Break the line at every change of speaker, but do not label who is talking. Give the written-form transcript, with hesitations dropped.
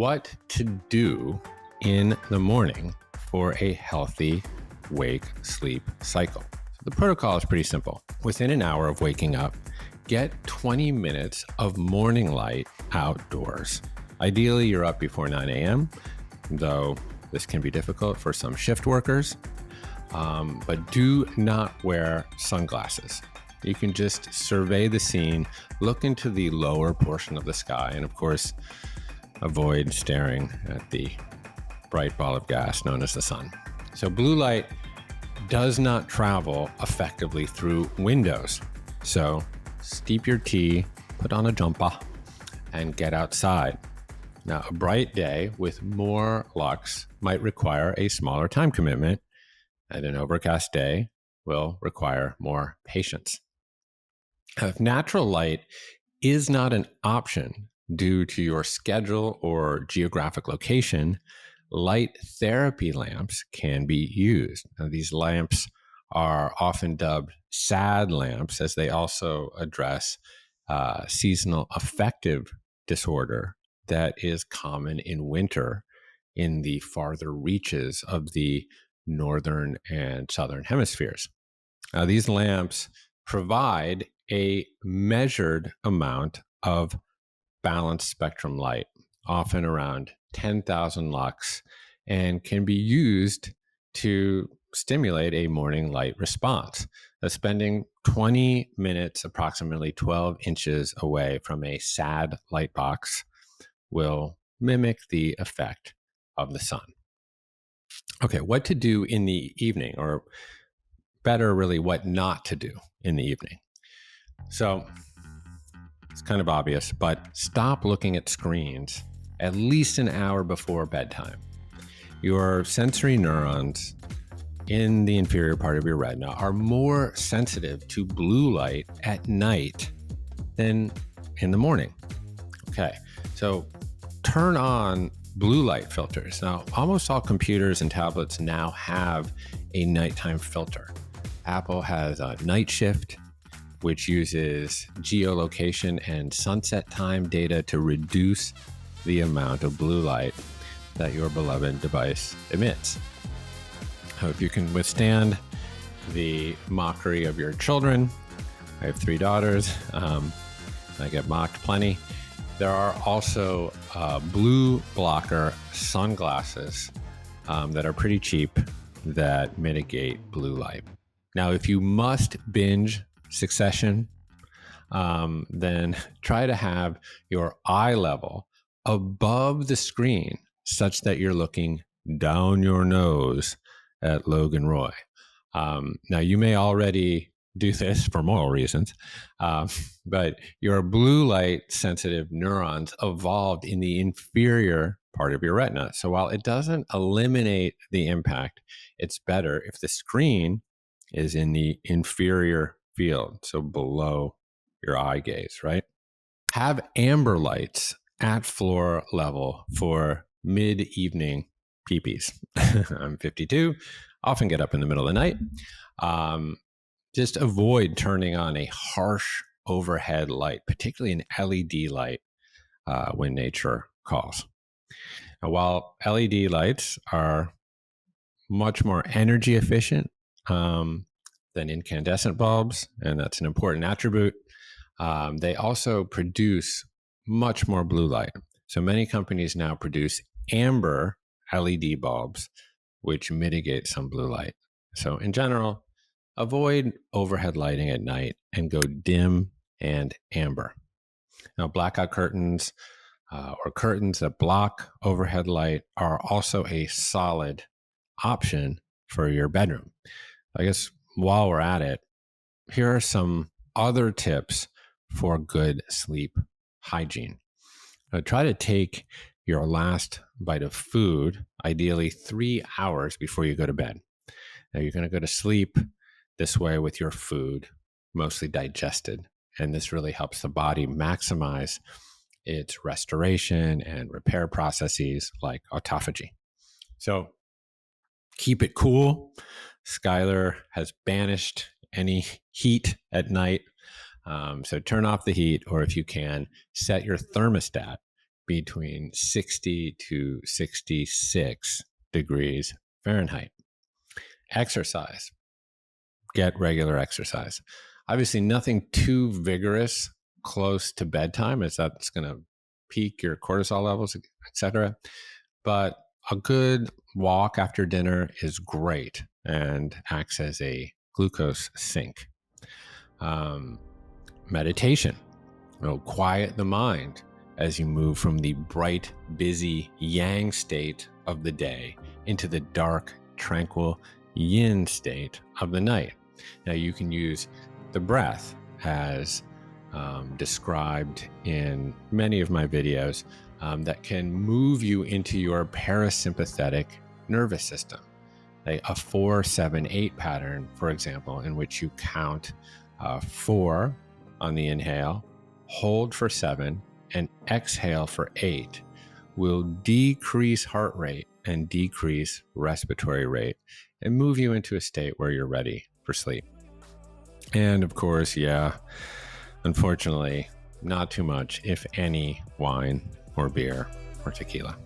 what to do in the morning for a healthy wake-sleep cycle. So the protocol is pretty simple. Within an hour of waking up, get 20 minutes of morning light outdoors. Ideally, you're up before 9 a.m., though this can be difficult for some shift workers. But do not wear sunglasses. You can just survey the scene, look into the lower portion of the sky, and of course, avoid staring at the bright ball of gas known as the sun. So blue light does not travel effectively through windows. So steep your tea, put on a jumper, and get outside. Now, a bright day with more lux might require a smaller time commitment, and an overcast day will require more patience. If natural light is not an option due to your schedule or geographic location, light therapy lamps can be used. Now, these lamps are often dubbed SAD lamps, as they also address seasonal affective disorder that is common in winter in the farther reaches of the northern and southern hemispheres. Now, these lamps provide a measured amount of balanced spectrum light, often around 10,000 lux, and can be used to stimulate a morning light response. Spending 20 minutes, approximately 12 inches away from a SAD light box, will mimic the effect of the sun. Okay, what to do in the evening, or better, really, what not to do in the evening. So it's kind of obvious, but stop looking at screens at least an hour before bedtime. Your sensory neurons in the inferior part of your retina are more sensitive to blue light at night than in the morning. Okay, so turn on blue light filters. Now, almost all computers and tablets now have a nighttime filter. Apple has a Night Shift, which uses geolocation and sunset time data to reduce the amount of blue light that your beloved device emits. So if you can withstand the mockery of your children, I have 3 daughters, I get mocked plenty. There are also blue blocker sunglasses that are pretty cheap that mitigate blue light. Now, if you must binge Succession, then try to have your eye level above the screen such that you're looking down your nose at Logan Roy. Now, you may already do this for moral reasons, but your blue light sensitive neurons evolved in the inferior part of your retina. So while it doesn't eliminate the impact, it's better if the screen is in the inferior field, so below your eye gaze, right? Have amber lights at floor level for mid-evening peepees. I'm 52, often get up in the middle of the night. Just avoid turning on a harsh overhead light, particularly an LED light, when nature calls. Now, while LED lights are much more energy efficient than incandescent bulbs, and that's an important attribute, they also produce much more blue light. So many companies now produce amber LED bulbs, which mitigate some blue light. So in general, avoid overhead lighting at night and go dim and amber. Now, blackout curtains or curtains that block overhead light are also a solid option for your bedroom. I guess while we're at it, here are some other tips for good sleep hygiene. Try to take your last bite of food, ideally 3 hours before you go to bed. Now, you're going to go to sleep this way with your food mostly digested, and this really helps the body maximize its restoration and repair processes like autophagy. So keep it cool. Skylar has banished any heat at night. So turn off the heat, or if you can, set your thermostat between 60 to 66 degrees Fahrenheit. Exercise. Get regular exercise. Obviously, nothing too vigorous close to bedtime, as that's going to peak your cortisol levels, etc. But a good walk after dinner is great and acts as a glucose sink. Meditation will quiet the mind as you move from the bright, busy yang state of the day into the dark, tranquil yin state of the night. Now, you can use the breath as described in many of my videos that can move you into your parasympathetic nervous system. Like a 4-7-8 pattern, for example, in which you count 4 on the inhale, hold for 7, and exhale for 8 will decrease heart rate and decrease respiratory rate and move you into a state where you're ready for sleep. And of course, unfortunately, not too much, if any, wine or beer or tequila.